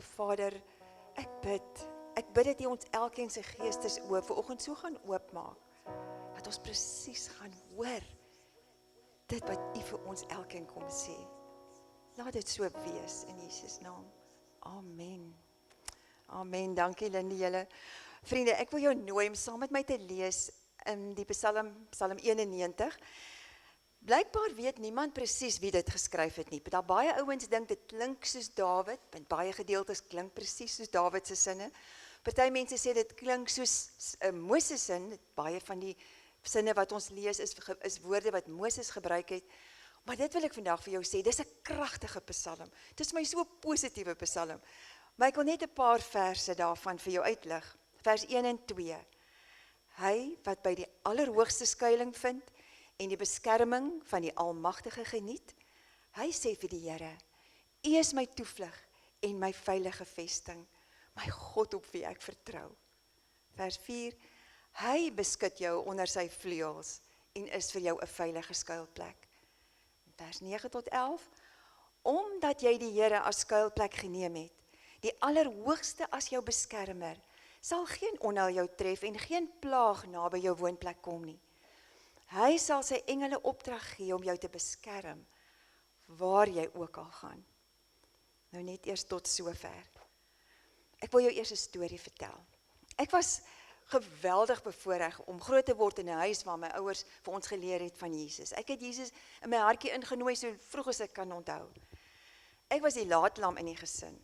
Vader, ek bid dat U ons elkeen se geestesoë vanoggend so gaan oopmaak, dat ons presies gaan hoor, dit wat U vir ons elkeen kom sê. Laat dit so wees, in Jesus naam. Amen. Amen, dankie Lindy julle. Vriende, ek wil jou nooi om saam met my te lees in die Psalm 91. Blykbaar weet niemand presies wie dit geskryf het nie. Daar baie ouens dink dit klink soos Dawid, want baie gedeeltes klink presies soos Dawid se sinne. Party mense sê dit klink soos Moses sin, baie van die sinne wat ons lees is woorde wat Moses gebruik het. Maar dit wil ek vandag vir jou sê, dis 'n kragtige Psalm. Dit is my so positiewe Psalm. Maar ek wil net 'n paar verse daarvan vir jou uitlig. Vers 1 en 2. Hy wat by die allerhoogste skuiling vind en die beskerming van die Almagtige geniet, hy sê vir die Here, U is my toevlug en my veilige vesting, my God op wie ek vertrou. Vers 4. Hy beskud jou onder sy vleuels en is vir jou 'n veilige skuilplek. Vers 9 tot 11. Omdat jy die Here as skuilplek geneem het, die Allerhoogste as jou beskermer, sal geen onheil jou tref en geen plaag naby jou woonplek kom nie. Hy sal sy engele opdrag gee om jou te beskerm, waar jy ook al gaan. Nou net eers tot sover. Ek wil jou eers 'n storie vertel. Ek was geweldig bevoorreg om groot te word in 'n huis waar my ouers vir ons geleer het van Jesus. Ek het Jesus in my hartjie ingenooi so vroeg as ek kan onthou. Ek was die laatlam in die gesin.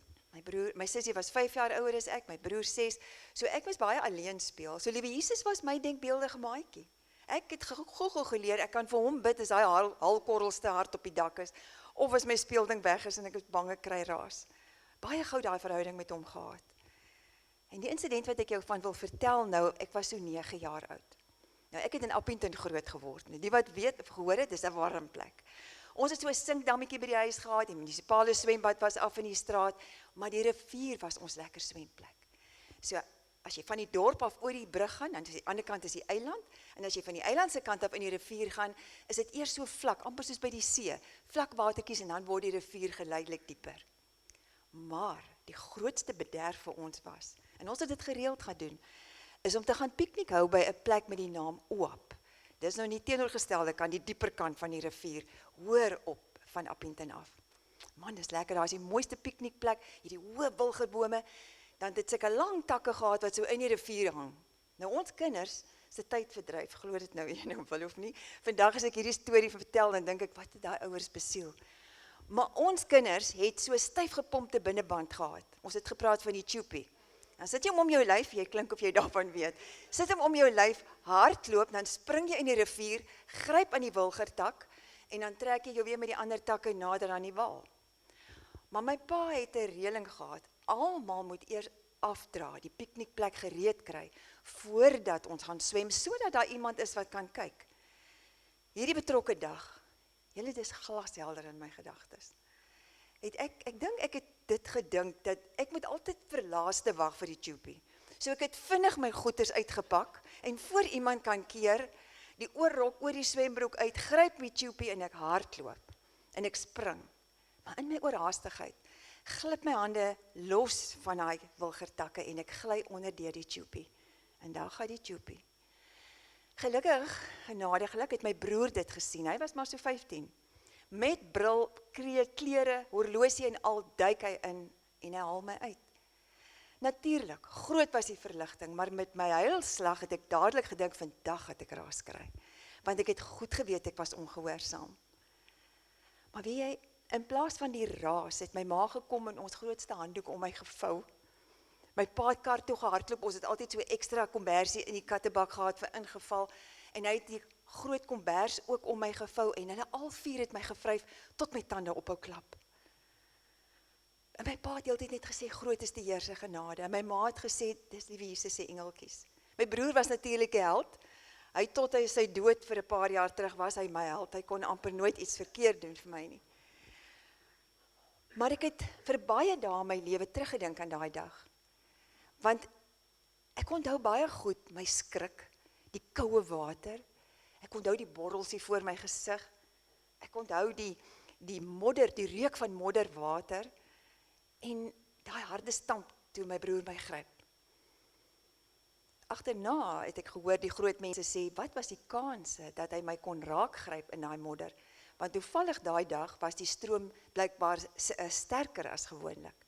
My sussie was 5 jaar ouer as ek, my broer 6, so ek was baie alleen speel. So liewe Jesus was my denkbeeldige maatjie. Ek het gou geleer, ek kan vir hom bid as hy halkorrelste hart op die dak is, of as my speelding weg is en ek is bang ek kry raas. Baie gou daai verhouding met hom gehad. En die insident wat ek jou van wil vertel nou, ek was so 9 jaar oud. Nou ek het in Appington groot geword. Nou, die wat weet of gehoor het, dis 'n warm plek. Ons het so 'n sinkdammetjie by die huis gehad, die munisipale swembad was af in die straat, maar die rivier was ons lekker swemplek. So, as jy van die dorp af oor die brug gaan, dan is die ander kant is die eiland, en as jy van die eiland se kant af in die rivier gaan, is dit eers so vlak, amper soos by die see, vlak watertjies en dan word die rivier geleidelik dieper. Maar die grootste bederf vir ons was, en ons het dit gereeld gaan doen, is om te gaan piknik hou by 'n plek met die naam Oap. Dis nou nie teenoorgestelde kant, die dieper kant van die rivier, hoër op van Appington af. Man, dis lekker, daar is die mooiste piknikplek, hierdie hoë wilgerbome, dan het dit sulke lang takke gehad wat so in die rivier hang. Nou ons kinders se tyd verdryf, glo dit nou jy nou wil of nie. Vandag as ek hierdie storie vertel, dan dink ek, wat het daai ouers besiel? Maar ons kinders het so styf gepompte binneband gehad. Ons het gepraat van die Tjoepie. Dan sit jy hom om jou lyf, jy klink of jy daarvan weet. Sit hom om jou lyf, hardloop, dan spring jy in die rivier, gryp aan die wilgertak en dan trek jy jou weer met die ander takke nader aan die wal. Maar my pa het 'n reëling gehad. Almal moet eers afdra, die piknikplek gereed kry voordat ons gaan swem, sodat daar iemand is wat kan kyk. Hierdie betrokke dag, julle dis glashelder in my gedagtes. Ek dink ek het dit gedink, dat ek moet altyd vir laaste wag vir die Tjoepie. So ek het vinnig my goeders uitgepak, en voor iemand kan keer, die oorrok oor die swembroek uit, gryp my Tjoepie en ek hardloop, en ek spring. Maar in my oorhaastigheid, glip my hande los van daai wilgertakke, en ek gly onder deur die Tjoepie. En daar gaan die Tjoepie. Gelukkig, genadiglik, het my broer dit gesien, hy was maar so 15. Met bril, klere, horlosie en al duik hy in en hy haal my uit. Natuurlik, groot was die verligting, maar met my huilslag het ek dadelik gedink, vandag het ek raas kry. Want ek het goed geweet ek was ongehoorsaam. Maar weet jy, in plaas van die raas het my ma gekom en ons grootste handdoek om my gevou. My pa het kar toe gehardloop, ons het altyd so ekstra kombersie in die kattebak gehad vir ingeval, en hy het die groot kombers ook om my gevou, en hulle al 4 het my gevryf, tot my tande ophou klap. En my pa het die hele tyd net gesê, groot is die Here se genade, en my ma het gesê, dis die Jesus se engeltjies. My broer was natuurlik 'n held, tot hy sy dood vir 'n paar jaar terug was, hy my held, hy kon amper nooit iets verkeerd doen vir my nie. Maar ek het vir baie dae in my lewe teruggedink aan daai dag, want ek onthou baie goed my skrik, die koue water, ek onthou die borrels hier voor my gesig, ek onthou die modder, die reuk van modderwater, en daai harde stamp toe my broer my gryp. Agterna het ek gehoor die groot mense sê, wat was die kanse dat hy my kon raakgryp in daai modder? Want toevallig daai dag was die stroom blykbaar sterker as gewoonlik.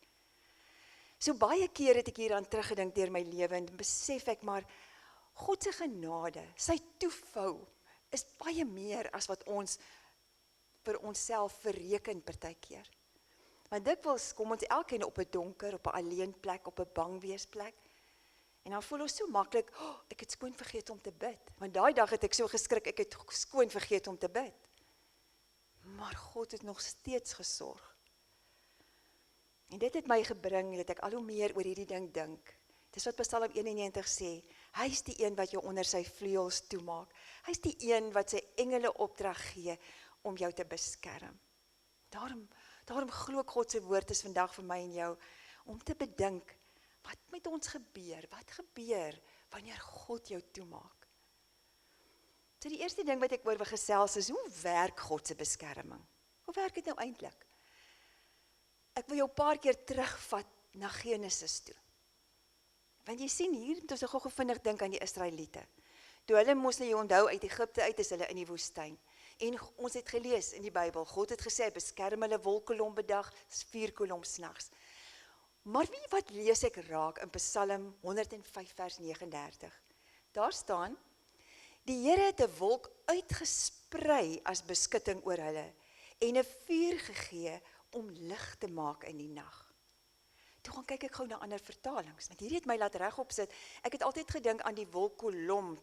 So baie keer het ek hieraan teruggedink deur my lewe en besef ek maar, God se genade, sy toevou, is baie meer as wat ons vir onsself verreken partykeer. Want dikwels kom ons elkeen op 'n donker, op 'n alleen plek, op 'n bangweesplek. En dan voel ons so maklik, ek het skoon vergeet om te bid. Want daai dag het ek so geskrik, ek het skoon vergeet om te bid. Maar God het nog steeds gesorg. En dit het my gebring dat ek al hoe meer oor hierdie ding dink. Dis wat Psalm 91 sê, hy is die een wat jou onder sy vleuels toemaak. Hy is die een wat sy engele opdrag gee om jou te beskerm. Daarom glo ek God se woord is vandag vir my en jou, om te bedink, wat met ons gebeur? Wat gebeur wanneer God jou toemaak? So die eerste ding wat ek oor wil gesels is, hoe werk God se beskerming? Hoe werk dit nou eintlik? Ek wil jou 'n paar keer terugvat na Genesis toe. Want jy sien hier, moet ons gou vinnig dink aan die Israeliete. Toe hulle moes jy onthou uit Egipte uit is hulle in die woestyn. En ons het gelees in die Bybel, God het gesê, beskerm hulle wolkkolom bedag, 4 kolom s'nags. Maar wat lees ek raak in Psalm 105 vers 39? Daar staan, die Here het 'n wolk uitgesprei as beskutting oor hulle en 'n vuur gegee om lig te maak in die nag. Toe gaan kyk ek gou na ander vertalings, want hierdie het my laat regop sit. Ek het altyd gedink aan die wolkkolom,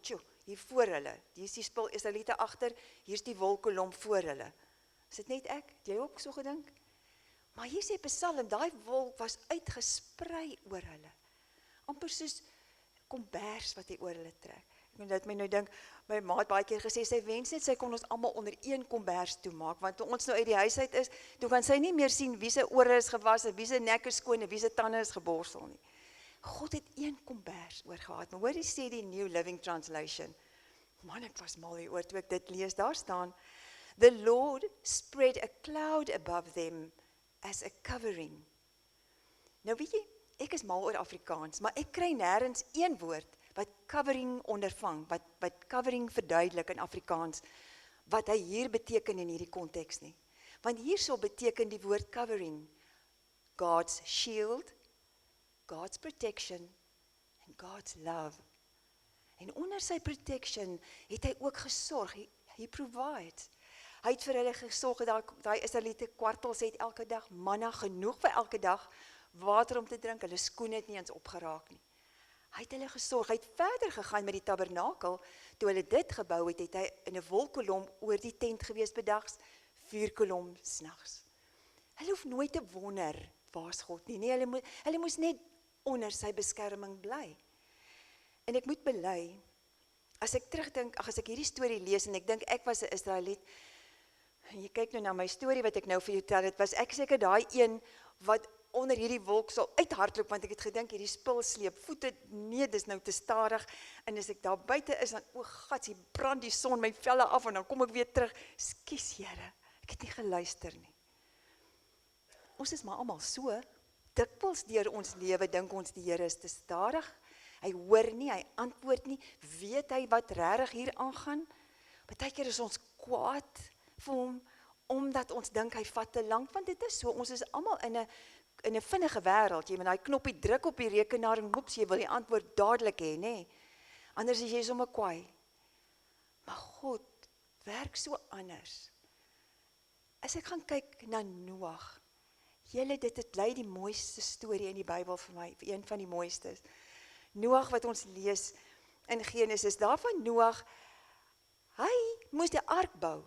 hier voor hulle. Hier is die spul Israeliete agter, hier is die wolkkolom voor hulle. Is dit net ek? Het jy ook so gedink? Maar hier sê Psalm, daai wolk was uitgesprei oor hulle. Amper soos kombers wat hy oor hulle trek. Ek moet my nou dink, my ma het baie keer gesê, sy wens net, sy kon ons almal onder een kombers toemaak, want toe ons nou uit die huis uit is, toe kan sy nie meer sien wie se ore is gewas, wie se nek is skoon en wie se tande is geborsel nie. God het een kombers oorgehad, maar hoor jy sê die New Living Translation, man ek was mal hieroor toe ek dit lees, daar staan, the Lord spread a cloud above them as a covering. Nou weet jy, ek is mal oor Afrikaans, maar ek kry nêrens een woord wat covering ondervang, wat covering verduidelik in Afrikaans, wat hy hier beteken in hierdie konteks nie. Want hierso beteken die woord covering, God's shield, God's protection, and God's love. En onder sy protection het hy ook gesorg, he provides. Hy het vir hulle gesorg dat daai Israeliete kwartels het elke dag, manna genoeg vir elke dag, water om te drink, hulle skoene het nie eens opgeraak nie. Hy het hulle gesorg, hy het verder gegaan met die tabernakel, toe hulle dit gebou het, het hy in 'n wolkkolom oor die tent gewees bedags, 4 kolom s'nags. Hulle hoef nooit te wonder, waar's God nie, hulle moes net onder sy beskerming bly. En ek moet bely, as ek terugdink, as ek hierdie storie lees, en ek dink ek was 'n Israeliet, en jy kyk nou na my storie wat ek nou vir jou tel, het was ek seker daai een, wat onder hierdie wolk sal uithardloop, want ek het gedink, hierdie spul sleep voete, nee, dis nou te stadig, en as ek daar buite is, dan, gats, hier brand die son my velle af, en dan kom ek weer terug, skus Here, ek het nie geluister nie. Ons is maar almal so, dikwels deur ons lewe, dink ons die Here is te stadig, hy hoor nie, hy antwoord nie, weet hy wat regtig hier aangaan? Partykeer is ons kwaad vir hom, omdat ons dink hy vat te lank, want dit is so, ons is almal in 'n vinnige wêreld, jy moet daai knoppie druk op die rekenaar en hoeps, jy wil die antwoord dadelik hê, nê? Anders is jy sommer kwaai. Maar God werk so anders. As ek gaan kyk na Noag, julle, dit lei die mooiste storie in die Bybel vir my, een van die mooistes. Noag wat ons lees in Genesis, daarvan Noag, hy moes die ark bou.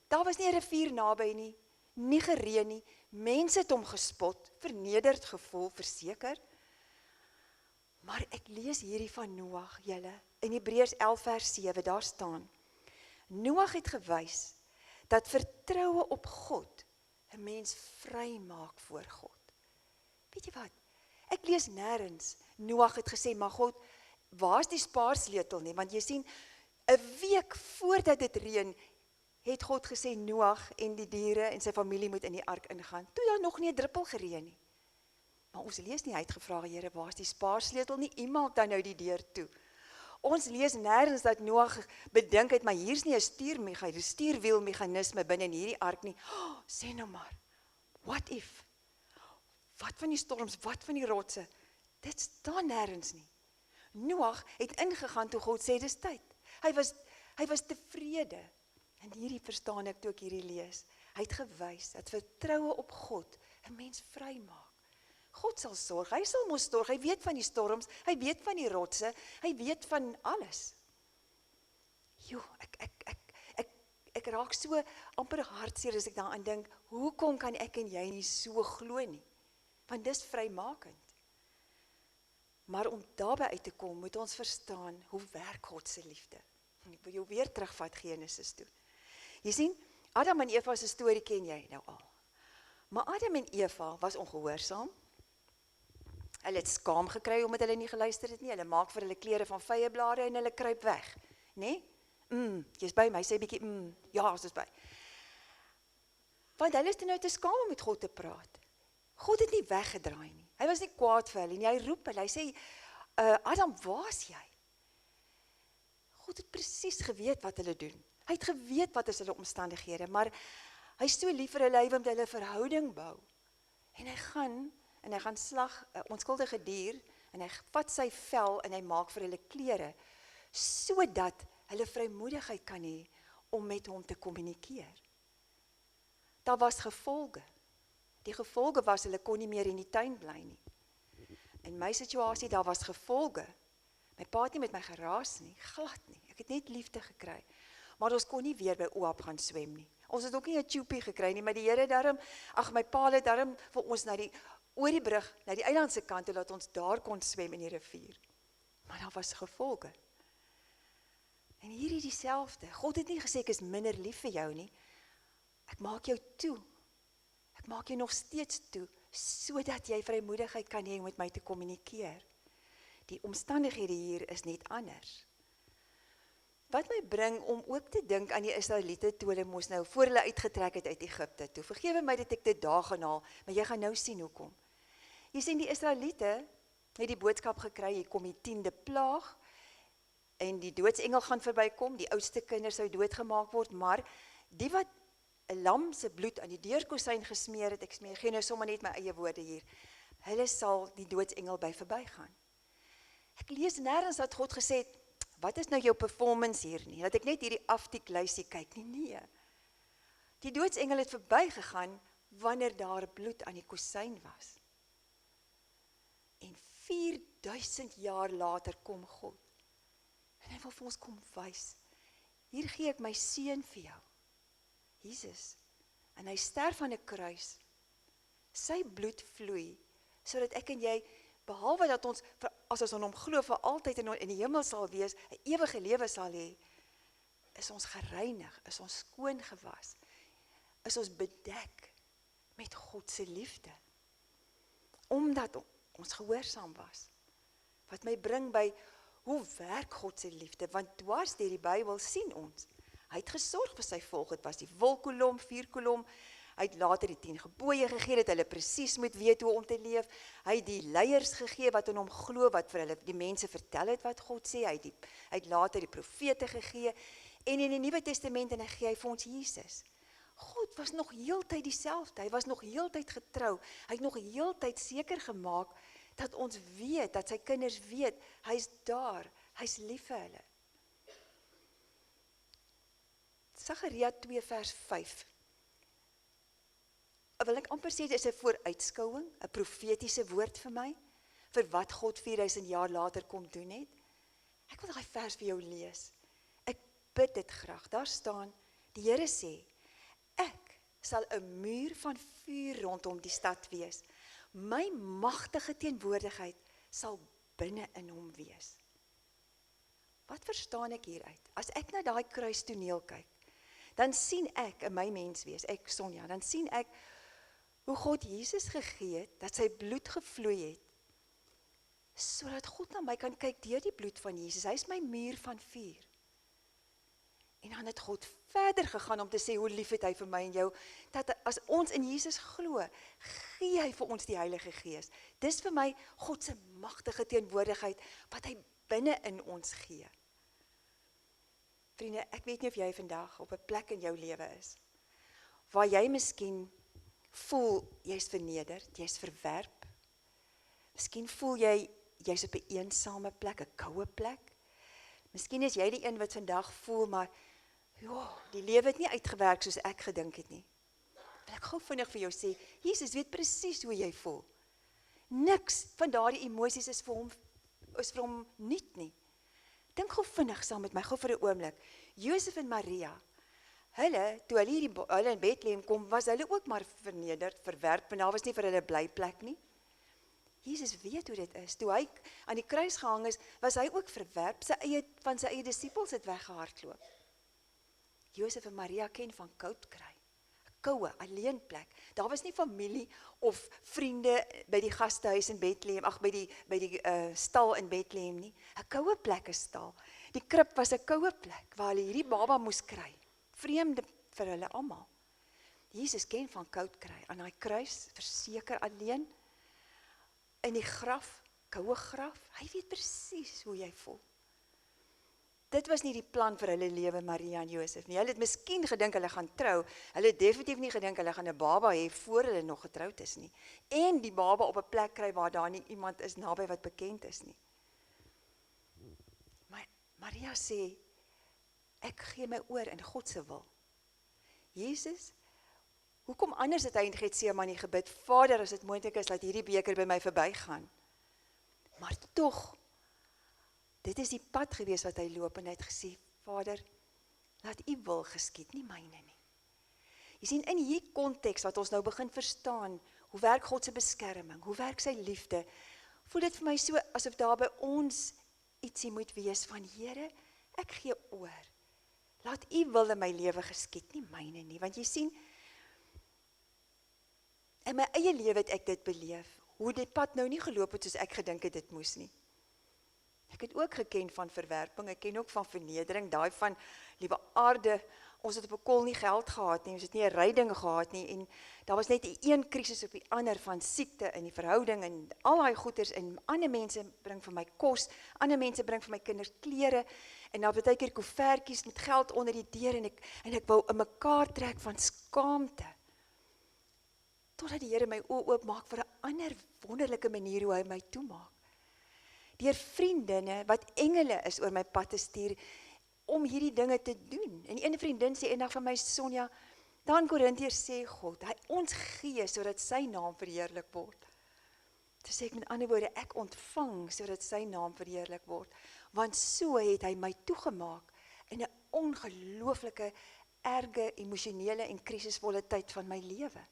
Daar was nie 'n rivier naby nie gereën nie, mense het hom gespot, vernederd gevoel, verseker. Maar ek lees hierdie van Noag, julle, in Hebreërs 11 vers 7, daar staan, Noag het gewys, dat vertroue op God, 'n mens vry maak voor God. Weet jy wat, ek lees nêrens, Noag het gesê, maar God, waar is die spaarsleutel nie, want jy sien, 'n week voordat dit reën, het God gesê, Noag en die diere en sy familie moet in die ark ingaan, toe daar nog nie 'n druppel gereën nie. Maar ons lees nie, hy het gevra, Here, waar is die spaarsleutel nie? U maak dan nou die deur toe. Ons lees nêrens dat Noag bedink het, maar hier's nie 'n stuurwielmeganisme binne in hierdie ark nie. Oh, sê nou maar, what if? Wat van die storms, wat van die rotse? Dit staan nêrens nie. Noag het ingegaan toe God sê, dis tyd. Hy was tevrede. En hierdie verstaan ek toe ek hierdie lees. Hy het gewys dat vertroue op God 'n mens vrymaak. God sal sorg, hy sal mos sorg, hy weet van die storms, hy weet van die rotse, hy weet van alles. Jo, ek raak so amper hartseer as ek daaraan dink, hoekom kan ek en jy nie so glo nie? Want dis vrymakend. Maar om daarby uit te kom, moet ons verstaan, hoe werk God se liefde. Ek wil jou weer terugvat Genesis toe. Jy sien, Adam en Eva se storie ken jy nou al. Maar Adam en Eva was ongehoorsaam. Hulle het skaam gekry omdat hulle nie geluister het nie. Hulle maak vir hulle klere van vyeblare en hulle kruip weg, né? Jy's by my, sê bietjie ja, ons is by. Want hulle is toe nou te skaam om met God te praat. God het nie weggedraai nie. Hy was nie kwaad vir hulle nie. Hy roep hulle. Hy sê, Adam, waar's jy? God het presies geweet wat hulle doen. Hy het geweet wat is hulle omstandighede, maar hy is so lief vir hulle, hy wil met hulle verhouding bou. En hy gaan slag 'n onskuldige dier, en hy vat sy vel en hy maak vir hulle klere, sodat hulle vrymoedigheid kan hê om met hom te kommunikeer. Daar was gevolge. Die gevolge was, hulle kon nie meer in die tuin bly nie. In my situasie, daar was gevolge. My pa het nie met my geraas nie, glad nie. Ek het net liefde gekry. Maar ons kon nie weer by Oap gaan swem nie. Ons het ook nie 'n tjoepie gekry nie, maar die Here daarom, my pa het daarom vir ons oor die brug, na die eilandse kant, toe laat ons daar kon swem in die rivier. Maar daar was gevolge. En hierdie dieselfde. God het nie gesê, ek is minder lief vir jou nie. Ek maak jou toe. Ek maak jou nog steeds toe, sodat jy vrymoedigheid kan hê om met my te kommunikeer. Die omstandighede hier is net anders. Wat my bring om ook te dink aan die Israeliete toe hulle mos nou voor hulle uitgetrek het uit Egipte toe. Vergewe my dat ek dit daar gaan haal, maar jy gaan nou sien hoekom. Jy sien, die Israeliete het die boodskap gekry, hier kom die 10de plaag, en die doodsengel gaan verbykom, die oudste kinders sou doodgemaak word, maar die wat 'n lam se bloed aan die deurkosyn gesmeer het, ek smeer geen nou sommer net my eie woorde hier, hulle sal die doodsengel by verbygaan. Ek lees nêrens dat God gesê het, wat is nou jou performance hier nie, dat ek net hierdie aftiklysie kyk nie, nee. Die doodsengel het verbygegaan, wanneer daar bloed aan die kosyn was. En 4000 jaar later kom God, en hy wil vir ons kom wys, hier gee ek my seun vir jou, Jesus, en hy sterf aan 'n kruis, sy bloed vloei, sodat ek en jy, behalwe dat ons, as ons aan hom glo, vir altyd in die hemel sal wees, 'n ewige lewe sal hê, is ons gereinig, is ons skoon gewas, is ons bedek met God se liefde, omdat ons gehoorsaam was. Wat my bring by, hoe werk God se liefde, want dwars deur die Bybel sien ons, hy het gesorg vir sy volk, het was die wolkkolom, vuurkolom, hy het later die 10 gebooie gegee, dat hulle presies moet weet hoe om te leef, hy het die leiers gegee, wat in hom glo, wat vir hulle die mense vertel het wat God sê, hy het later die profete gegee, en in die Nuwe Testament, en hy gee hy vir ons Jesus. God was nog heeltyd dieselfde, hy was nog heeltyd getrou, hy het nog heeltyd seker gemaak, dat ons weet, dat sy kinders weet, hy is daar, hy is lief vir hulle. Sagaria 2 vers 5. Wil ek amper sê, dit is 'n vooruitskouing, 'n profetiese woord vir my, vir wat God 4000 jaar later kom doen het. Ek wil daai vers vir jou lees. Ek bid dit graag. Daar staan, die Here sê, ek sal 'n muur van vuur rondom die stad wees. My magtige teenwoordigheid sal binne in hom wees. Wat verstaan ek hieruit? As ek na daai kruistoneel kyk, dan sien ek in my menswees, ek Sonja, dan sien ek hoe God Jesus gegee het, dat sy bloed gevloei het, sodat God na my kan kyk deur die bloed van Jesus. Hy is my muur van vuur. En dan het God verder gegaan om te sê hoe lief het hy vir my en jou, dat as ons in Jesus glo, gee hy vir ons die Heilige Gees. Dis vir my God se magtige teenwoordigheid, wat hy binne in ons gee. Vriende, ek weet nie of jy vandag op 'n plek in jou lewe is, waar jy miskien voel, jy's vernederd, jy's verwerp. Miskien voel jy's op 'n eensame plek, 'n koue plek. Miskien is jy die een wat vandag voel, maar die lewe het nie uitgewerk soos ek gedink het nie. Wil ek gou vinnig vir jou sê, Jesus weet presies hoe jy voel. Niks van daardie emosies is vir hom nuut nie. Dink gou vinnig saam met my, gou vir 'n oomblik. Josef en Maria, toe hulle in Bethlehem kom, was hulle ook maar vernederd, verwerp, en daar was nie vir hulle 'n blyplek nie. Jesus weet hoe dit is. Toe hy aan die kruis gehang is, was hy ook verwerp, van sy eie disippels het weggehardloop. Josef en Maria ken van koud kry, 'n koue, alleen plek. Daar was nie familie of vriende by die gastehuis in Bethlehem, by die stal in Bethlehem nie. 'n Koue plek is stal. Die krib was 'n koue plek waar hulle hierdie baba moes kry. Vreemde vir hulle almal. Jesus ken van koud kry. Aan daai kruis, verseker alleen, in die graf, koue graf, hy weet presies hoe jy voel. Dit was nie die plan vir hulle lewe, Maria en Josef nie. Hulle het miskien gedink hulle gaan trou, hulle het definitief nie gedink hulle gaan 'n baba hê voor hulle nog getroud is nie. En die baba op 'n plek kry waar daar nie iemand is naby wat bekend is nie. Maar Maria sê, ek gee my oor in God se wil. Jesus, hoekom anders het hy in Getsemane gebid, Vader, as dit moontlik is, laat hierdie beker by my verbygaan. Maar tog, dit is die pad gewees wat hy loop, en hy het gesê, Vader, laat u wil geskied, nie myne nie. Jy sien, in hierdie konteks wat ons nou begin verstaan, hoe werk God se beskerming, hoe werk sy liefde, voel dit vir my so, asof daar by ons ietsie moet wees van, Here, ek gee oor. Laat u wil in my lewe geskied, nie myne nie, want jy sien, in my eie lewe het ek dit beleef, hoe die pad nou nie geloop het soos ek gedink het dit moes nie. Ek het ook geken van verwerping, ek ken ook van vernedering, daai van, liewe aarde, ons het op 'n kol nie geld gehad nie, ons het nie 'n ryding gehad nie, en daar was net een krisis op die ander, van siekte in die verhouding, en al daai goeders, en ander mense bring vir my kos, ander mense bring vir my kinders klere, en dan baie keer koevertjies met geld onder die deur, en ek wou in mekaar trek van skaamte, totdat die Here my oë oopmaak vir 'n ander wonderlike manier hoe hy my toemaak. Deur vriendinne wat engele is oor my pad te stuur, om hierdie dinge te doen. En een vriendin sê eendag van my, Sonja, daar in Korintiërs sê God, hy ons gee sodat sy naam verheerlik word. Toe sê ek met ander woorde, ek ontvang sodat sy naam verheerlik word, want so het hy my toegemaak in 'n ongelooflike, erge, emosionele en krisisvolle tyd van my lewe.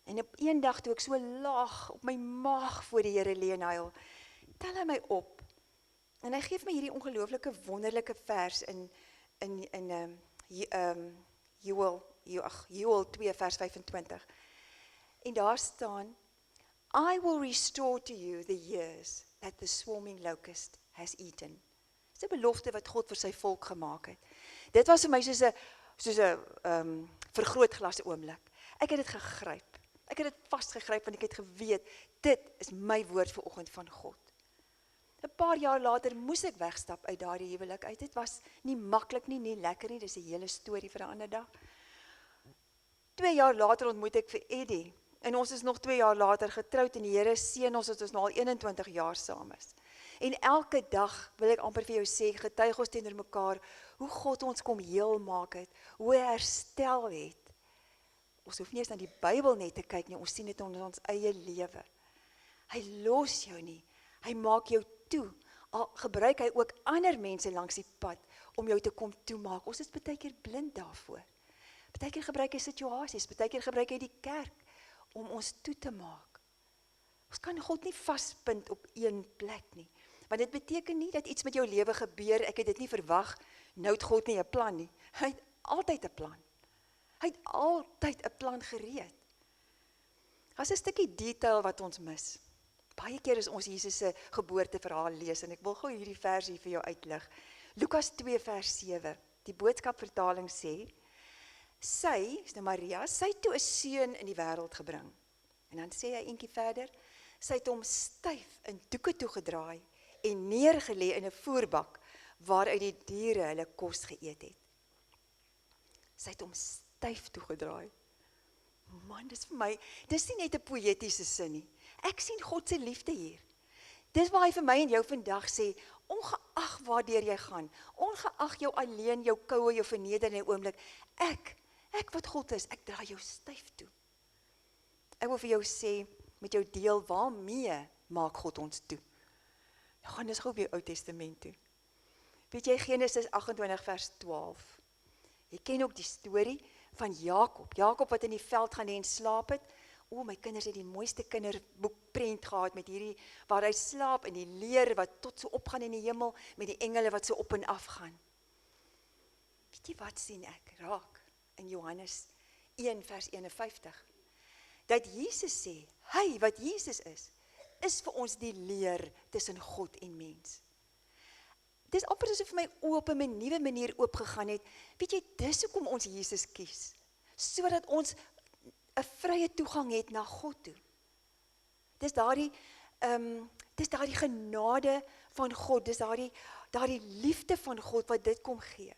En op een dag toe ek so laag op my maag voor die Here lê en huil, tel hy my op, en hy gee my hierdie ongelooflike wonderlike vers in Joël 2 vers 25, en daar staan, I will restore to you the years that the swarming locust has eaten. Dit is 'n belofte wat God vir sy volk gemaak het. Dit was vir my soos 'n vergrootglas oomblik. Ek het dit gegryp. Ek het dit vasgegryp, want ek het geweet, dit is my woord vir oggend van God. 'n Paar jaar later moes ek wegstap uit daardie huwelik uit. Dit was nie maklik nie, nie lekker nie, dis 'n hele storie vir 'n ander dag. 2 jaar later ontmoet ek vir Eddie, en ons is nog 2 jaar later getroud, en die Here seën ons dat ons nou al 21 jaar saam is. En elke dag, wil ek amper vir jou sê, getuig ons teenoor mekaar, hoe God ons kom heel maak het, hoe hy herstel het. Ons hoef nie eens na die Bybel net te kyk nie, ons sien dit in ons eie lewe. Hy los jou nie, hy maak jou toe, al gebruik hy ook ander mense langs die pad, om jou te kom toemaak. Ons is baie keer blind daarvoor. Baie keer gebruik hy situasies, baie keer gebruik hy die kerk, om ons toe te maak. Ons kan God nie vastpunt op een plek nie, want dit beteken nie dat iets met jou lewe gebeur, ek het dit nie verwag, nou het God nie 'n plan nie. Hy het altyd 'n plan. Hy het altyd 'n plan gereed. As 'n stukkie detail wat ons mis. Baie keer is ons Jesus se geboorteverhaal lees, en ek wil gou hierdie versie vir jou uitlig. Lukas 2 vers 7. Die boodskapvertaling sê, sy, is nou Maria, sy het toe 'n seun in die wêreld gebring. En dan sê hy eentjie verder, sy het hom styf in doeke toegedraai en neergelê in 'n voerbak waaruit die diere hulle kos geëet het. Sy het hom styf toegedraai. Man, dis vir my, dis nie net 'n poëtiese sin nie. Ek sien God se liefde hier. Dis waar hy vir my en jou vandag sê, ongeag waardeur jy gaan, ongeag jou alleen, jou koue, jou vernederende oomblik, ek wat God is, ek draai jou styf toe. Ek wil vir jou sê, met jou deel, waarmee maak God ons toe? Nou gaan ons gou op die Ou Testament toe. Weet jy, Genesis 28 vers 12. Jy ken ook die storie van Jakob. Jakob wat in die veld gaan en slaap het. O, my kinders het die mooiste kinderboekprent gehad met hierdie, waar hy slaap in die leer wat tot so opgaan in die hemel, met die engele wat so op en af gaan. Weet jy wat sien ek raak in Johannes 1 vers 51? Dat Jesus sê, hy wat Jesus is vir ons die leer tussen God en mens. Dis amper asof my oë op 'n nuwe manier oopgegaan het. Weet jy, dis hoekom ons Jesus kies, sodat ons 'n vrye toegang het na God toe. Dis daardie genade van God, dis daardie liefde van God wat dit kom gee.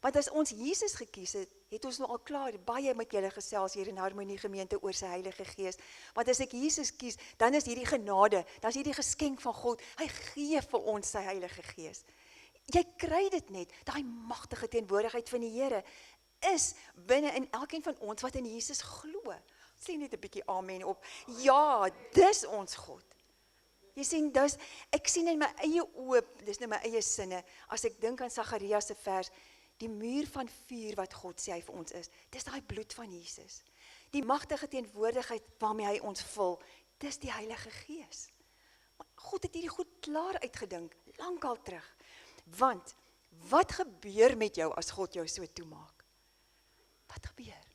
Want as ons Jesus gekies het, het ons nou al klaar baie met julle gesels hier in Harmonie Gemeente oor sy Heilige Gees. Want as ek Jesus kies, dan is hierdie genade, dan is hierdie geskenk van God, hy gee vir ons sy Heilige Gees. Jy kry dit net, daai magtige teenwoordigheid van die Here is binne in elkeen van ons wat in Jesus glo. Sê net 'n bietjie amen op. Ja, dis ons God. Jy sien, ek sien in my eie oë, dis nou my eie sinne, as ek dink aan Sagaria se vers, die muur van vuur wat God sê hy vir ons is, dis daai bloed van Jesus. Die magtige teenwoordigheid waarmee hy ons vul, dis die Heilige Gees. God het hierdie goed klaar uitgedink, lankal terug. Want, wat gebeur met jou as God jou so toemaak? Wat gebeur?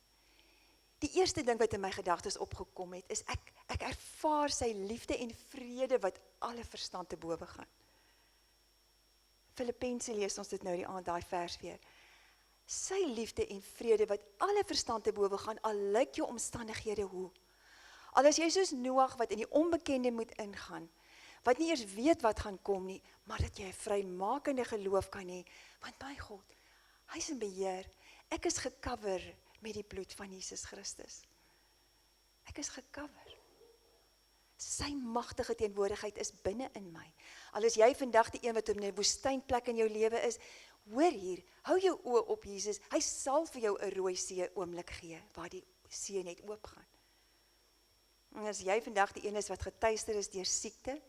Die eerste ding wat in my gedagtes opgekom het, is ek ervaar sy liefde en vrede wat alle verstand te bowe gaan. Filippense lees ons dit nou die aand, daai vers weer. Sy liefde en vrede wat alle verstand te bowe gaan, al lyk jou omstandighede hoe. Al is jy soos Noag wat in die onbekende moet ingaan, wat nie eers weet wat gaan kom nie, maar dat jy 'n vrymakende geloof kan hê, want my God, hy is in beheer. Ek is gecover met die bloed van Jesus Christus. Ek is gecover. Sy magtige teenwoordigheid is binne in my. Al is jy vandag die een wat in 'n woestynplek in jou lewe is, hoor hier, hou jou oë op Jesus. Hy sal vir jou 'n rooi see oomblik gee, waar die see net oopgaan. En as jy vandag die een is wat getuister is deur siekte,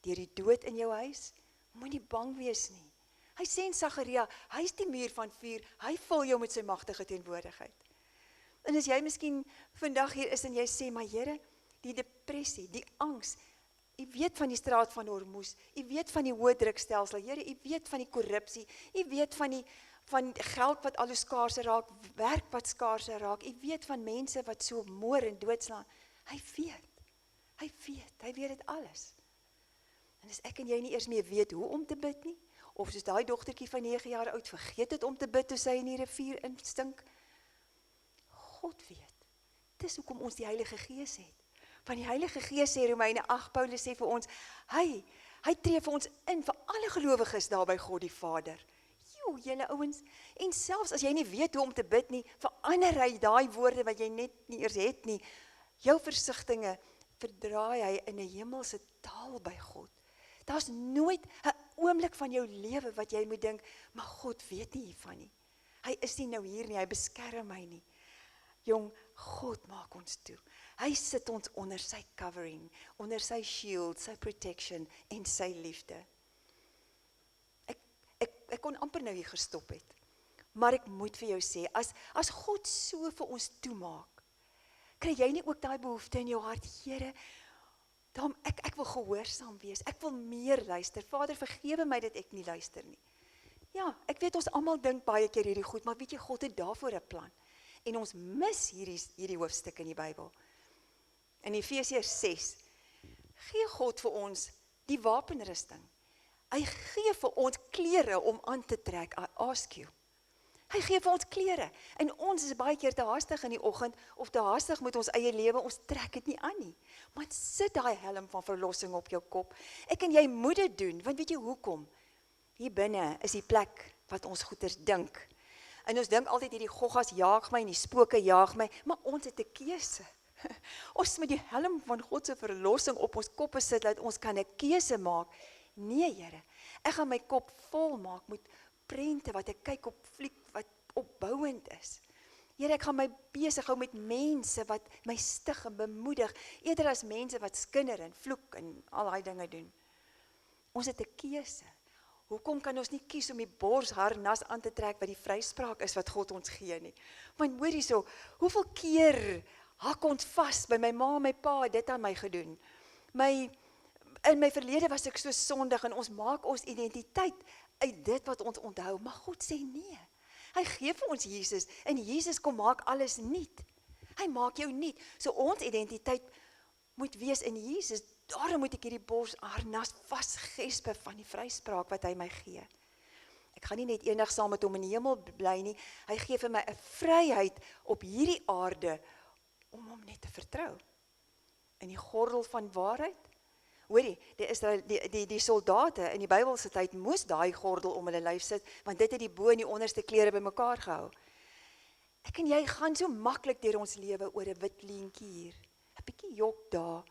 deur die dood in jou huis, moenie bang wees nie. Hy sê in Sagaria, hy is die muur van vuur, hy vul jou met sy magtige teenwoordigheid. En as jy miskien vandag hier is en jy sê, maar Here, die depressie, die angs, u weet van die straat van Hormuz, u weet van die hoë drukstelsel, Here, u weet van die korrupsie, u weet van geld wat al hoe skaarser raak, werk wat skaarser raak, u weet van mense wat so moor en doodslaan. Hy weet dit alles. En as ek en jy nie eers meer weet hoe om te bid nie, of soos daai dogtertjie van 9 jaar oud vergeet het om te bid toe sy in die rivier instink, God weet. Dis hoekom ons die Heilige Gees het. Van die Heilige Gees sê Romeine 8, Paulus sê vir ons, hy tree vir ons in, vir alle gelowiges daar by God die Vader. Julle ouens, en selfs as jy nie weet hoe om te bid nie, verander hy daai woorde wat jy net nie eers het nie, jou versigtinge verdraai hy in 'n hemelse taal by God. Daar's nooit 'n oomblik van jou lewe wat jy moet dink, maar God weet nie hiervan nie. Hy is nie nou hier nie, hy beskerm my nie. Jong, God maak ons toe. Hy sit ons onder sy covering, onder sy shield, sy protection en sy liefde. Ek kon amper nou hier gestop het. Maar ek moet vir jou sê, as God so vir ons toemaak, kry jy nie ook daai behoefte in jou hart, Here, daarom ek wil gehoorsaam wees, ek wil meer luister. Vader, vergewe my dat ek nie luister nie. Ja, ek weet ons almal dink baie keer hierdie goed, maar weet jy, God het daarvoor 'n plan. En ons mis hierdie hoofstuk in die Bybel. In Efesiërs 6 gee God vir ons die wapenrusting. Hy gee vir ons klere om aan te trek. I ask you, Hy gee vir ons klere. En ons is baie keer te haastig in die oggend, of te haastig met ons eie lewe, ons trek dit nie aan nie. Maar sit daai helm van verlossing op jou kop. Ek en jy moet dit doen, want weet jy hoekom? Hier binne is die plek wat ons goeders dink. En ons dink altyd hierdie goggas jaag my en die spooke jaag my, maar ons het 'n keuse. Ons met die helm van God se verlossing op ons koppe sit, dat ons kan 'n keuse maak. Nee, Here, ek gaan my kop vol maak met prente wat ek kyk op fliek wat opbouend is. Here, ek gaan my besig hou met mense wat my stig en bemoedig, eerder as mense wat skinder en vloek en al daai dinge doen. Ons het 'n keuse. Hoekom kan ons nie kies om die borsharnas aan te trek wat die vryspraak is wat God ons gee nie? Want hoor hierso, hoeveel keer hak ons vas by my ma en my pa het dit aan my gedoen. In my verlede was ek so sondig en ons maak ons identiteit uit dit wat ons onthou, maar God sê nee. Hy gee vir ons Jesus en Jesus kom maak alles nuut. Hy maak jou nuut. So ons identiteit moet wees in Jesus. Daarom moet ek hierdie borsharnas vasgespe van die vryspraak wat hy my gee. Ek gaan nie net eendag saam met hom in die hemel bly nie. Hy gee vir my 'n vryheid op hierdie aarde om hom net te vertrou. In die gordel van waarheid. Hoorie, die soldate in die Bybelse tyd moes daai gordel om hulle lyf sit, want dit het die bo en die onderste klere bymekaar gehou. Ek en jy gaan so maklik deur ons lewe oor 'n wit leentjie hier. 'n Bietjie jok daar.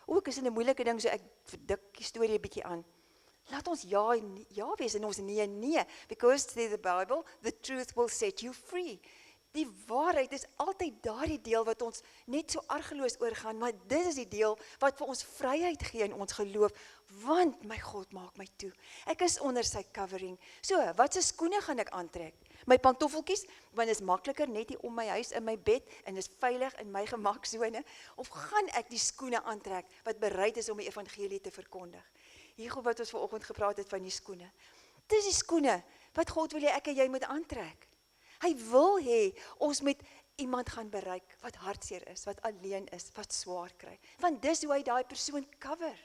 Ook is dit 'n moeilike ding, so ek verdik die storie 'n bietjie aan. Laat ons ja wees en ons nee, because says the Bible, the truth will set you free. Die waarheid is altyd daardie deel wat ons net so argeloos oorgaan, maar dit is die deel wat vir ons vryheid gee in ons geloof, want my God maak my toe. Ek is onder sy covering. So, wat se skoene gaan ek aantrek? My pantoffeltjies, want dit is makliker net hier om my huis in my bed en is veilig in my gemaksone, of gaan ek die skoene aantrek wat bereid is om die evangelie te verkondig? Hier wat ons vanoggend gepraat het van die skoene. Dis die skoene wat God wil hê ek en jy moet aantrek. Hy wil hê ons met iemand gaan bereik wat hartseer is, wat alleen is, wat swaar kry. Want dis hoe hy daai persoon cover.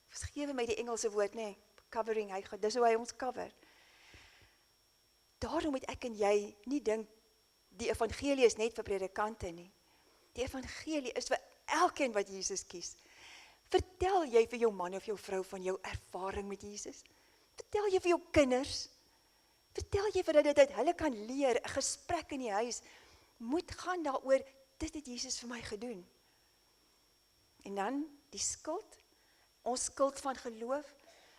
Vergewe my die Engelse woord, nee, covering, dis hoe hy ons cover. Daarom moet ek en jy nie dink die evangelie is net vir predikante nie. Die evangelie is vir elkeen wat Jesus kies. Vertel jy vir jou man of jou vrou van jou ervaring met Jesus? Vertel jy vir jou kinders? Vertel jy vir dat hulle kan leer, 'n gesprek in die huis, moet gaan daaroor, dit het Jesus vir my gedoen. En dan, die skuld, ons skuld van geloof,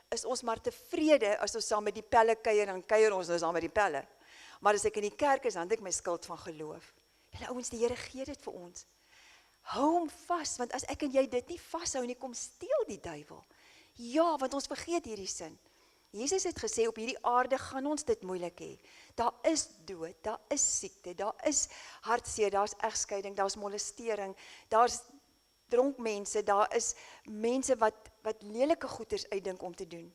is ons maar tevrede as ons saam met die pelle kuier, dan kuier ons nou saam met die pelle. Maar as ek in die kerk is, dan het ek my skuld van geloof. Julle ouens, die Here gee dit vir ons. Hou hom vas, want as ek en jy dit nie vashou nie, kom steel die duiwel. Ja, want ons vergeet hierdie sin. Jesus het gesê, op hierdie aarde gaan ons dit moeilik hê. Daar is dood, daar is siekte, daar is hartseer, daar is egskeiding, daar is molestering, daar is dronk mense, daar is mense wat lelike goeders uitdink om te doen.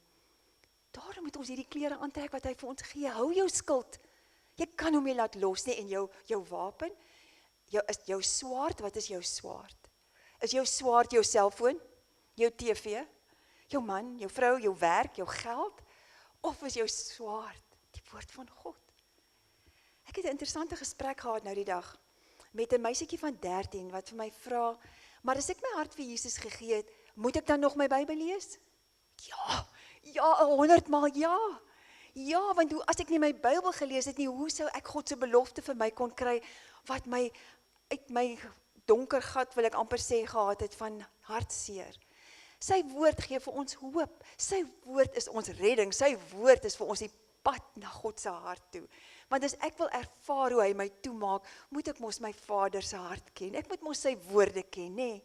Daarom moet ons hierdie klere aantrek wat hy vir ons gee. Hou jou skuld. Jy kan hom nie laat los nie, en jou wapen, jou swaard, wat is jou swaard? Is jou swaard jou selfoon, jou TV, jou man, jou vrou, jou werk, jou geld? Of is jou swaard die woord van God? Ek het 'n interessante gesprek gehad nou die dag met 'n meisietjie van 13 wat vir my vra, maar as ek my hart vir Jesus gegee het, moet ek dan nog my Bybel lees? Ja, 100 maal ja. Ja, want as ek nie my Bybel gelees het nie, hoe sou ek God se belofte vir my kon kry, wat my uit my donker gat, wil ek amper sê, gehad het van hartseer. Sy woord gee vir ons hoop, sy woord is ons redding, sy woord is vir ons die pad na God se hart toe. Want as ek wil ervaar hoe hy my toemaak, moet ek mos my Vader se hart ken, ek moet mos sy woorde ken, nee.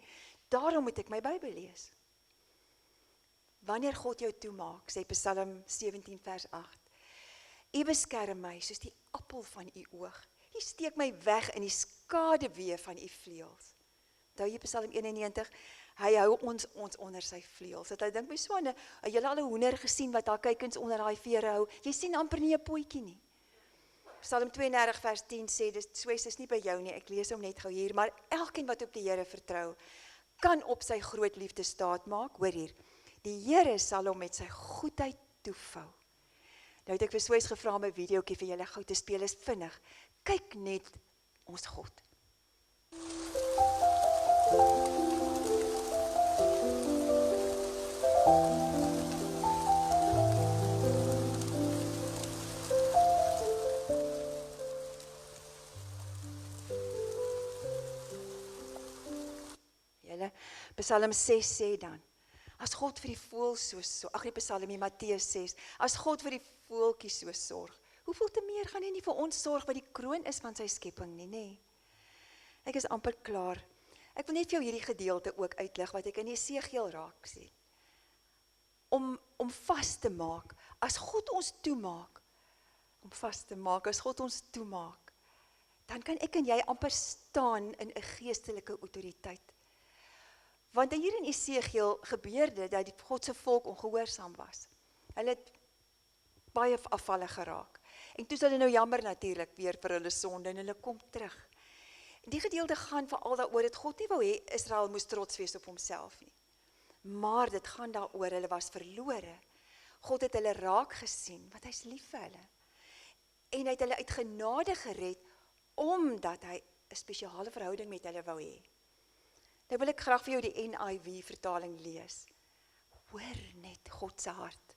Daarom moet ek my Bybel lees. Wanneer God jou toemaak, sê Psalm 17 vers 8, U beskerm my soos die appel van U oog, U steek my weg in die skaduwee van U vleuels. Onthou jy Psalm 91, hy hou ons onder sy vleuels. Dat hy dink my so, julle al 'n hoender gesien wat haar kykens onder daai vere hou, jy sien amper nie 'n potjie nie. Psalm 32 vers 10 sê, dis is nie by jou nie, ek lees hom net gou hier, maar elkeen wat op die Here vertrou, kan op sy groot liefde staat maak, hoor hier, die Here sal hom met sy goedheid toevou. Nou het ek vir Swys gevra om 'n videoetjie vir julle gou te speel, is vinnig. Kyk net ons God. Julle, Psalm 6 sê dan, as God vir die voël so, ag die Psalm in Matteus 6, as God vir die voeltjies so sorg, hoeveel te meer gaan hy nie vir ons sorg wat die kroon is van sy skepping nie, nê? Ek is amper klaar. Ek wil net vir jou hierdie gedeelte ook uitlig wat ek in Jesegiel raak sien. Om vas te maak, as God ons toemaak, as God ons toemaak, dan kan ek en jy amper staan in 'n geestelike autoriteit. Want hier in Jesegiel gebeurde dat die God se volk ongehoorsaam was. Hulle het baie afvallig geraak. En toe is hulle nou jammer natuurlik weer vir hulle sonde en hulle kom terug. Die gedeelte gaan veral daaroor dat God nie wou hê Israel moes trots wees op homself nie. Maar dit gaan daaroor, hulle was verlore. God het hulle raak gesien, want hy's lief vir hulle. En hy het hulle uit genade gered, omdat hy 'n spesiale verhouding met hulle wou hê. Nou wil ek graag vir jou die NIV vertaling lees. Hoor net God se hart.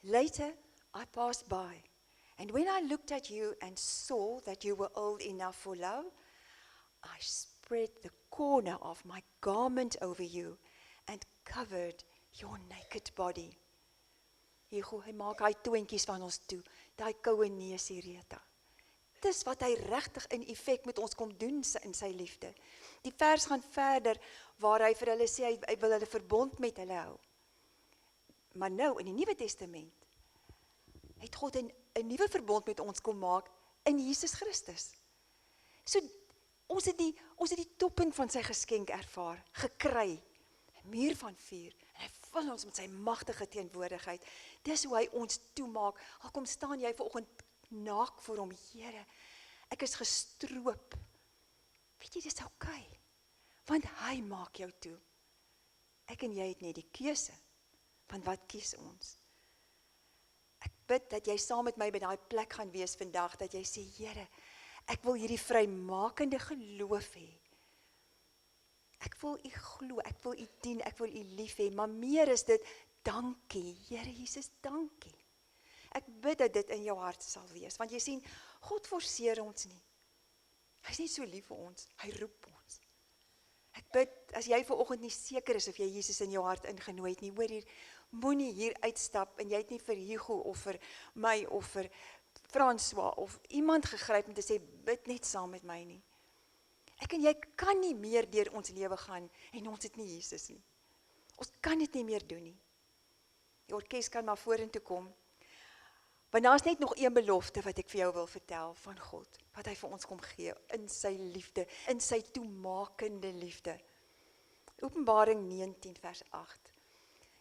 Later I passed by, and when I looked at you and saw that you were old enough for love, I spread the corner of my garment over you and covered your naked body. Hy maak hy toentjies van ons toe, daai koue neusie Rita. Dis wat hy regtig in effek met ons kom doen in sy liefde. Die vers gaan verder waar hy vir hulle sê hy wil hulle verbond met hulle hou. Maar nou in die Nuwe Testament het God 'n nuwe verbond met ons kom maak in Jesus Christus. So ons het die topping van sy geskenk ervaar, gekry. 'n Muur van vuur en hy vul ons met sy magtige teenwoordigheid. Dis hoe hy ons toemaak. Al kom staan jy vanoggend naak voor hom, Here, ek is gestroop. Weet jy, dis okay, want hy maak jou toe. Ek en jy het net die keuse, van wat kies ons? Ek bid dat jy saam met my by daai plek gaan wees vandag, dat jy sê, Here, ek wil hierdie vrymakende geloof hê. Ek wil u glo, ek wil u dien, ek wil u lief hê, maar meer is dit, dankie, Here Jesus, dankie. Ek bid dat dit in jou hart sal wees, want jy sien, God forceer ons nie. Hy is nie so lief vir ons, hy roep ons. Ek bid, as jy vanoggend nie seker is of jy Jesus in jou hart ingenooi het nie, hoor hier, moenie hier uitstap en jy het nie vir Hugo of vir my of vir François of iemand gegryp om te sê, bid net saam met my nie. Ek en jy kan nie meer deur ons lewe gaan en ons het nie Jesus nie. Ons kan dit nie meer doen nie. Die orkes kan maar vorentoe kom. Want daar is net nog een belofte wat ek vir jou wil vertel van God, wat hy vir ons kom gee in sy liefde, in sy toemakende liefde. Openbaring 19 vers 8.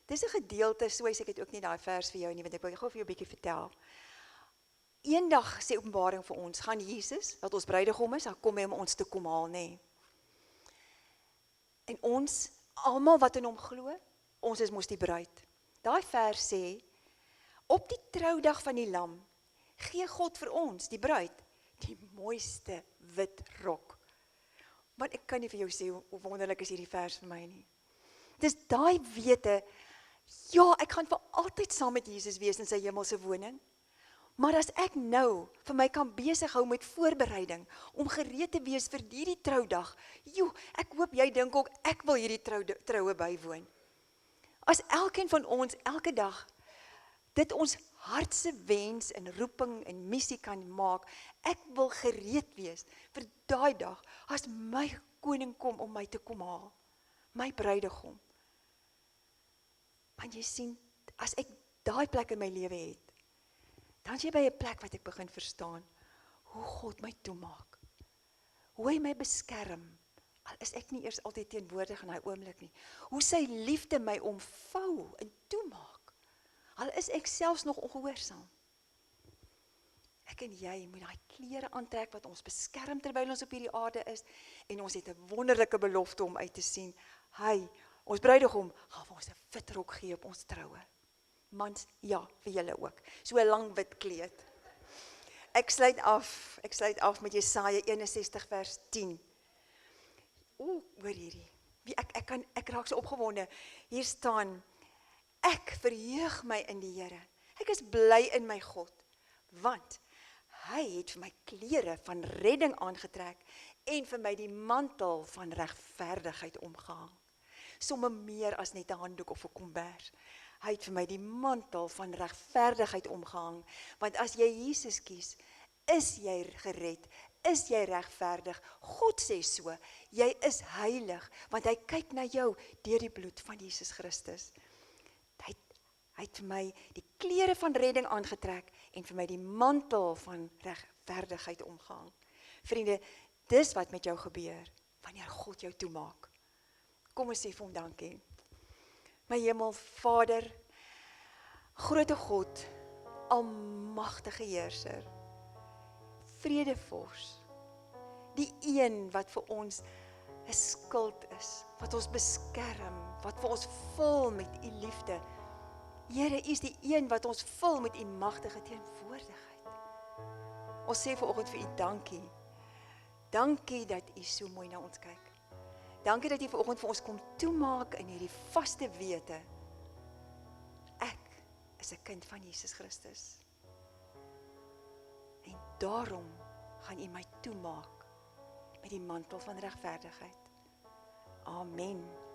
Dis 'n gedeelte, soos ek het ook nie daai vers vir jou nie, want ek wil gou vir jou 'n bietjie vertel. Eendag sê Openbaring vir ons, gaan Jesus, wat ons bruidegom is, dan kom hy om ons te kom haal, nê. En ons, almal wat in hom glo, ons is mos die bruid. Daai vers sê, op die troudag van die lam, gee God vir ons, die bruid, die mooiste wit rok. Want ek kan nie vir jou sê, hoe wonderlik is hierdie vers vir my nie. Dis daai wete, ja, ek gaan vir altyd saam met Jesus wees in sy hemelse woning, maar as ek nou vir my kan besig hou met voorbereiding, om gereed te wees vir hierdie troudag, ek hoop jy dink ook, ek wil hierdie troue bywoon. As elkeen van ons, elke dag, dit ons hartse wens en roeping en missie kan maak, ek wil gereed wees vir daai dag, as my koning kom om my te kom haal, my bruidegom. Want jy sien, as ek daai plek in my lewe het, dan is jy by 'n plek wat ek begin verstaan, hoe God my toemaak, hoe hy my beskerm, al is ek nie eers altyd teenwoordig in daai oomblik nie, hoe sy liefde my omvou en toemaak, al is ek selfs nog ongehoorsaam. Ek en jy moet daai klere aantrek wat ons beskerm terwyl ons op hierdie aarde is, en ons het 'n wonderlike belofte om uit te sien, hy, ons bruidegom, gaan vir ons 'n wit rok gee op ons troue. Mans, ja, vir julle ook. So 'n lang wit kleed. Ek sluit af met Jesaja 61 vers 10. Oor hierdie. Ek raak so opgewonde. Hier staan, ek verheug my in die Here. Ek is bly in my God, want hy het vir my klere van redding aangetrek en vir my die mantel van regverdigheid omgehang. Somme meer as net 'n handdoek of 'n kombers. Hy het vir my die mantel van regverdigheid omgehang, want as jy Jesus kies, is jy gered, is jy regverdig. God sê so, jy is heilig, want hy kyk na jou deur die bloed van Jesus Christus. Hy het vir my die klere van redding aangetrek en vir my die mantel van regverdigheid omgehang. Vriende, dis wat met jou gebeur, wanneer God jou toemaak. Kom ons sê vir hom dankie. My hemel, Vader, grote God, almagtige heerser, vredevors, die een wat vir ons 'n skild is, wat ons beskerm, wat vir ons vul met u liefde. Here, u is die een wat ons vul met u magtige teenwoordigheid. Ons sê vanoggend vir u dankie. Dankie dat u so mooi na ons kyk. Dankie dat u vanoggend vir ons kom toemaak in hierdie vaste wete. Ek is 'n kind van Jesus Christus. En daarom gaan u my toemaak met die mantel van regverdigheid. Amen.